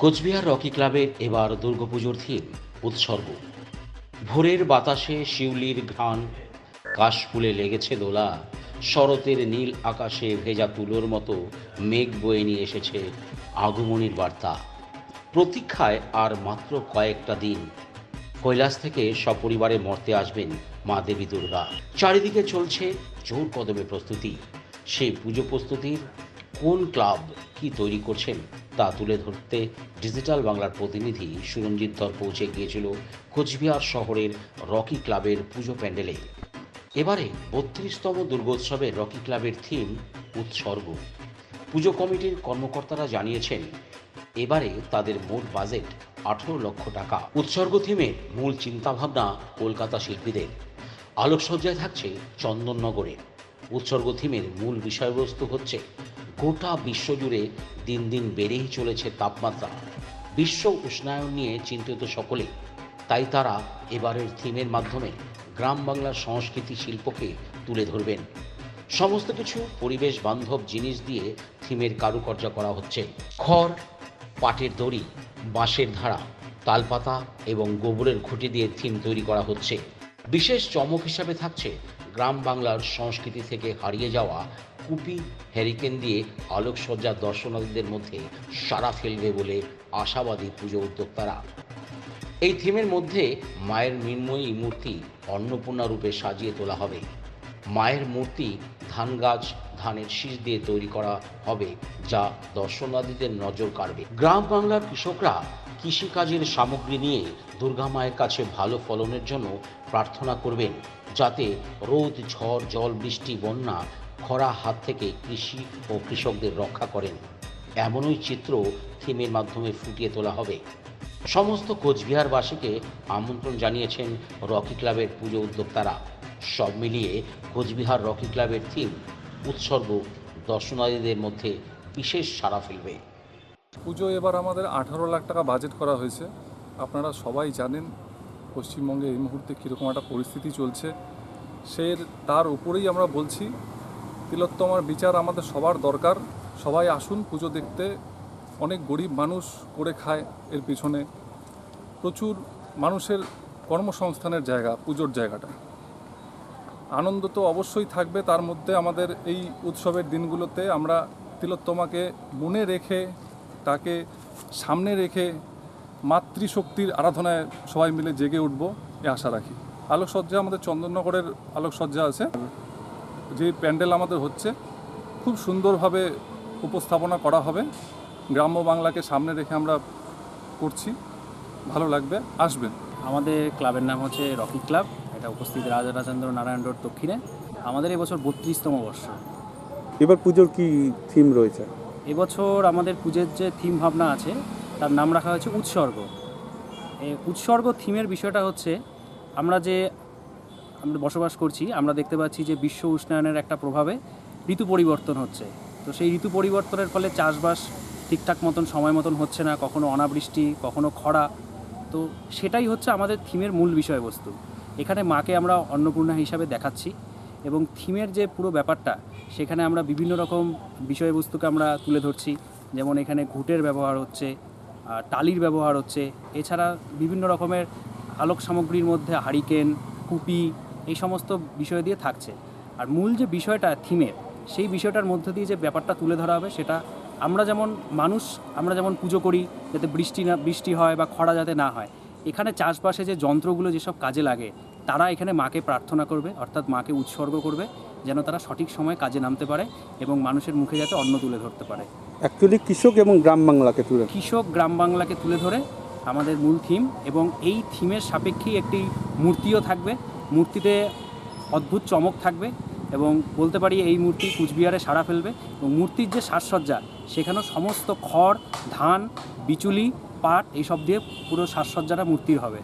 Cooch Behar Rocky ক্লাবের এবার দুর্গাপুজোর থিম উৎসর্গ। ভোরের বাতাসে শিউলির ঘ্রাণ, কাশফুলে লেগেছে দোলা, শরতের নীল আকাশে ভেজা তুলোর মতো মেঘ বয়ে নিয়ে এসেছে আগমনীর বার্তা। প্রতীক্ষায় আর মাত্র কয়েকটা দিন, কৈলাস থেকে সপরিবারে মর্তে আসবেন মা দেবী দুর্গা। চারিদিকে চলছে জোর কদমে প্রস্তুতি। সেই পুজো প্রস্তুতির কোন ক্লাব কি তৈরি করছেন তা তুলে ধরতে ডিজিটাল বাংলার প্রতিনিধি সুরঞ্জিত ধর পৌঁছে গিয়েছিল কোচবিহার শহরের রকি ক্লাবের পুজো প্যান্ডেলে। এবারে ৩২তম দুর্গোৎসবের রকি ক্লাবের থিম উৎসর্গ। পুজো কমিটির কর্মকর্তারা জানিয়েছেন, এবারে তাদের মোট বাজেট ১৮ লক্ষ টাকা। উৎসর্গ থিমের মূল চিন্তাভাবনা কলকাতা শিল্পীদের। আলোকসজ্জায় থাকছে চন্দননগরে। উৎসর্গ থিমের মূল বিষয়বস্তু হচ্ছে গোটা বিশ্বজুড়ে দিন দিন বেড়েই চলেছে তাপমাত্রা। বিশ্ব উষ্ণায়ন নিয়ে চিন্তিত সকলে, তাই তারা এবারের থিমের মাধ্যমে গ্রাম বাংলার সংস্কৃতি শিল্পকে তুলে ধরবেন। সমস্ত কিছু পরিবেশ বান্ধব জিনিস দিয়ে থিমের কারুকার্য করা হচ্ছে। খড়, পাটের দড়ি, বাঁশের ধারা, তালপাতা এবং গোবরের ঘুঁটি দিয়ে থিম তৈরি করা হচ্ছে। বিশেষ চমক হিসাবে থাকছে গ্রাম বাংলার সংস্কৃতি থেকে হারিয়ে যাওয়া কুপি হ্যারিকেন দিয়ে আলোকসজ্জা দর্শনার্থীদের মধ্যে সাড়া ফেলবে বলে আশাবাদী পুজো উদ্যোক্তারা। এই থিমের মধ্যে মায়ের মৃন্ময়ী মূর্তি অন্নপূর্ণা রূপে সাজিয়ে তোলা হবে। মায়ের মূর্তি ধান গাছ, ধানের শীষ দিয়ে তৈরি করা হবে, যা দর্শনার্থীদের নজর কাড়বে। গ্রাম বাংলার কৃষকরা কৃষিকাজের সামগ্রী নিয়ে দুর্গা মায়ের কাছে ভালো ফলনের জন্য প্রার্থনা করবেন, যাতে রোদ, ঝড়, জল, বৃষ্টি, বন্যা, খরা হাত থেকে কৃষি ও কৃষকদের রক্ষা করেন। এমনই চিত্র থিমের মাধ্যমে ফুটিয়ে তোলা হবে। সমস্ত কোচবিহারবাসীকে আমন্ত্রণ জানিয়েছেন রকি ক্লাবের পুজো উদ্যোক্তারা। সব মিলিয়ে কোচবিহার রকি ক্লাবের থিম উৎসর্গ দর্শনার্থীদের মধ্যে বিশেষ সাড়া ফেলবে। পুজো এবার আমাদের ১৮ লাখ টাকা বাজেট করা হয়েছে। আপনারা সবাই জানেন পশ্চিমবঙ্গে এই মুহূর্তে কীরকম একটা পরিস্থিতি চলছে। তার উপরেই আমরা বলছি, তিলোত্তমার বিচার আমাদের সবার দরকার। সবাই আসুন পুজো দেখতে। অনেক গরিব মানুষ করে খায়, এর পিছনে প্রচুর মানুষের কর্মসংস্থানের জায়গা পুজোর জায়গাটা। আনন্দ তো অবশ্যই থাকবে, তার মধ্যে আমাদের এই উৎসবের দিনগুলোতে আমরা তিলোত্তমাকে মনে রেখে, তাকে সামনে রেখে মাতৃশক্তির আরাধনায় সবাই মিলে জেগে উঠব এ আশা রাখি। আলোকসজ্জা আমাদের চন্দননগরের আলোকসজ্জা আছে, যে প্যান্ডেল আমাদের হচ্ছে খুব সুন্দরভাবে উপস্থাপনা করা হবে। গ্রাম্য বাংলাকে সামনে রেখে আমরা করছি, ভালো লাগবে, আসবেন। আমাদের ক্লাবের নাম হচ্ছে রকি ক্লাব। এটা উপস্থিত রাজা রাজেন্দ্র নারায়ণ রোড দক্ষিণে। আমাদের এবছর ৩২তম বর্ষ। এবার পুজোর কি থিম রয়েছে? এবছর আমাদের পুজোর যে থিম ভাবনা আছে তার নাম রাখা হয়েছে উৎসর্গ। এই উৎসর্গ থিমের বিষয়টা হচ্ছে, আমরা বসবাস করছি, আমরা দেখতে পাচ্ছি যে বিশ্ব উষ্ণায়নের একটা প্রভাবে ঋতু পরিবর্তন হচ্ছে। তো সেই ঋতু পরিবর্তনের ফলে চাষবাস ঠিকঠাক মতন সময় মতন হচ্ছে না, কখনো অনাবৃষ্টি, কখনো খরা। তো সেটাই হচ্ছে আমাদের থিমের মূল বিষয়বস্তু। এখানে মাকে আমরা অন্নপূর্ণা হিসাবে দেখাচ্ছি, এবং থিমের যে পুরো ব্যাপারটা, সেখানে আমরা বিভিন্ন রকম বিষয়বস্তুকে আমরা তুলে ধরছি। যেমন এখানে ঘুঁটের ব্যবহার হচ্ছে, টালির ব্যবহার হচ্ছে, এছাড়া বিভিন্ন রকমের আলোক সামগ্রীর মধ্যে হারিকেন, কুপি, এই সমস্ত বিষয় দিয়ে থাকছে। আর মূল যে বিষয়টা থিমের, সেই বিষয়টার মধ্যে দিয়ে যে ব্যাপারটা তুলে ধরা হবে, সেটা আমরা যেমন পুজো করি যাতে বৃষ্টি হয় বা খরা যাতে না হয়, এখানে চাষবাসে যে যন্ত্রগুলো যেসব কাজে লাগে, তারা এখানে মাকে প্রার্থনা করবে, অর্থাৎ মাকে উৎসর্গ করবে, যেন তারা সঠিক সময়ে কাজে নামতে পারে এবং মানুষের মুখে যাতে অন্ন তুলে ধরতে পারে। অ্যাকচুয়ালি কৃষক এবং গ্রাম বাংলাকে তুলে ধরে আমাদের মূল থিম, এবং এই থিমের সাপেক্ষেই একটি মূর্তিও থাকবে। মূর্তিতে অদ্ভুত চমক থাকবে, এবং বলতে পারি এই মূর্তি কুচবিহারে সাড়া ফেলবে। এবং মূর্তির যে সাজসজ্জা, সেখানেও সমস্ত খড়, ধান, বিচুলি, পাট এইসব দিয়ে পুরো সাজসজ্জাটা মূর্তির হবে।